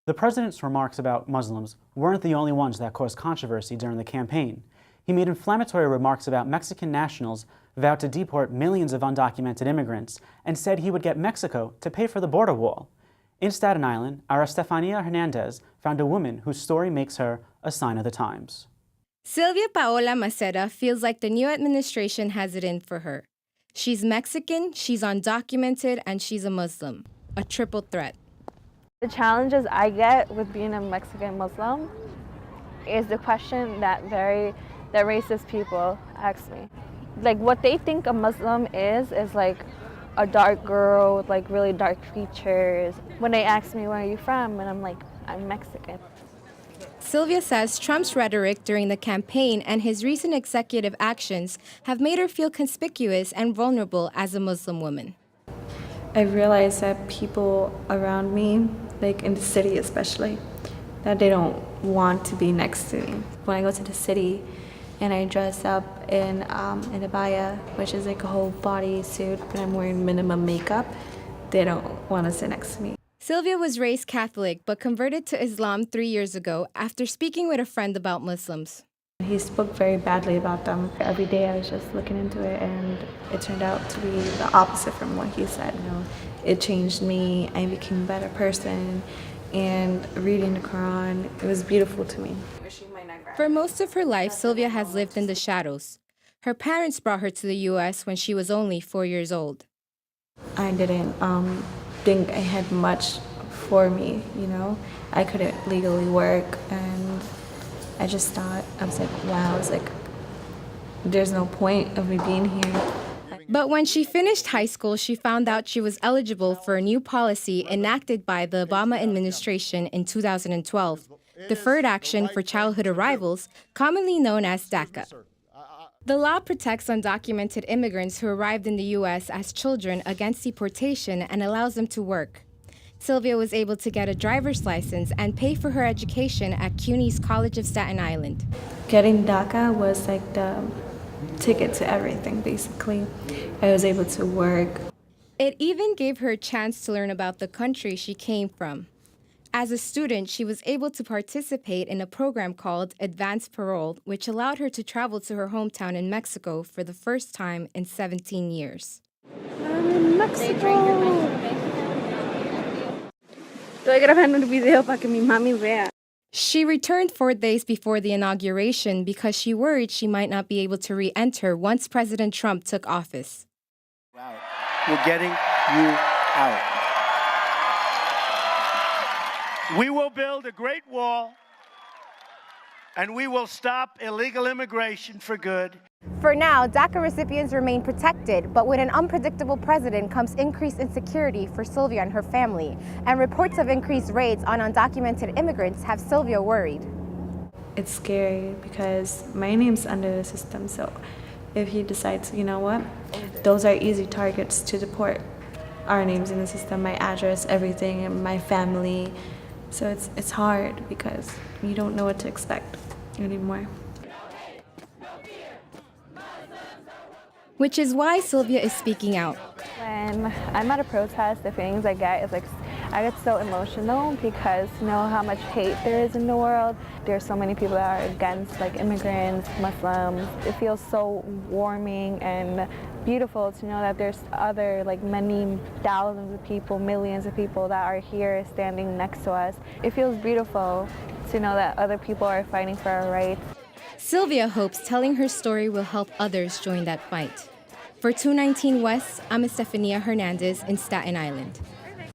The president's remarks about Muslims weren't the only ones that caused controversy during the campaign. He made inflammatory remarks about Mexican nationals vowed to deport millions of undocumented immigrants and said he would get Mexico to pay for the border wall. In Staten Island, our Estefania Hernandez found a woman whose story makes her a sign of the times. Sylvia Paola Maceda feels like the new administration has it in for her. She's Mexican, she's undocumented, and she's a Muslim. A triple threat. The challenges I get with being a Mexican Muslim is the question that racist people ask me. Like, what they think a Muslim is like a dark girl with like really dark features. When they ask me, where are you from? And I'm like, I'm Mexican. Sylvia says Trump's rhetoric during the campaign and his recent executive actions have made her feel conspicuous and vulnerable as a Muslim woman. I realized that people around me, like in the city especially, that they don't want to be next to me. When I go to the city and I dress up in a abaya, which is like a whole body suit, and I'm wearing minimum makeup, they don't want to sit next to me. Sylvia was raised Catholic but converted to Islam 3 years ago after speaking with a friend about Muslims. He spoke very badly about them. Every day I was just looking into it, and it turned out to be the opposite from what he said. You know, it changed me. I became a better person, and reading the Quran, it was beautiful to me. For most of her life, Sylvia has lived in the shadows. Her parents brought her to the U.S. when she was only 4 years old. I didn't think I had much for me, you know. I couldn't legally work, and I just thought, I was like, wow, it's like, there's no point of me being here. But when she finished high school, she found out she was eligible for a new policy enacted by the Obama administration in 2012, Deferred Action for Childhood Arrivals, commonly known as DACA. The law protects undocumented immigrants who arrived in the U.S. as children against deportation and allows them to work. Sylvia was able to get a driver's license and pay for her education at CUNY's College of Staten Island. Getting DACA was like the ticket to everything, basically. I was able to work. It even gave her a chance to learn about the country she came from. As a student, she was able to participate in a program called Advanced Parole, which allowed her to travel to her hometown in Mexico for the first time in 17 years. I'm in Mexico. Estoy grabando un video para que mi mami vea. She returned 4 days before the inauguration because she worried she might not be able to re-enter once President Trump took office. Wow. We're getting you out. We will build a great wall, and we will stop illegal immigration for good. For now, DACA recipients remain protected, but with an unpredictable president comes increased insecurity for Sylvia and her family, and reports of increased raids on undocumented immigrants have Sylvia worried. It's scary because my name's under the system, so if he decides, you know what, those are easy targets to deport. Our name's in the system, my address, everything, and my family. So it's hard because you don't know what to expect anymore. Which is why Sylvia is speaking out. When I'm at a protest, the feelings I get is like, I get so emotional because you know how much hate there is in the world. There's so many people that are against like immigrants, Muslims. It feels so warming and beautiful to know that there's other like many thousands of people, millions of people that are here standing next to us. It feels beautiful to know that other people are fighting for our rights. Sylvia hopes telling her story will help others join that fight. For 219 West, I'm Estefania Hernandez in Staten Island.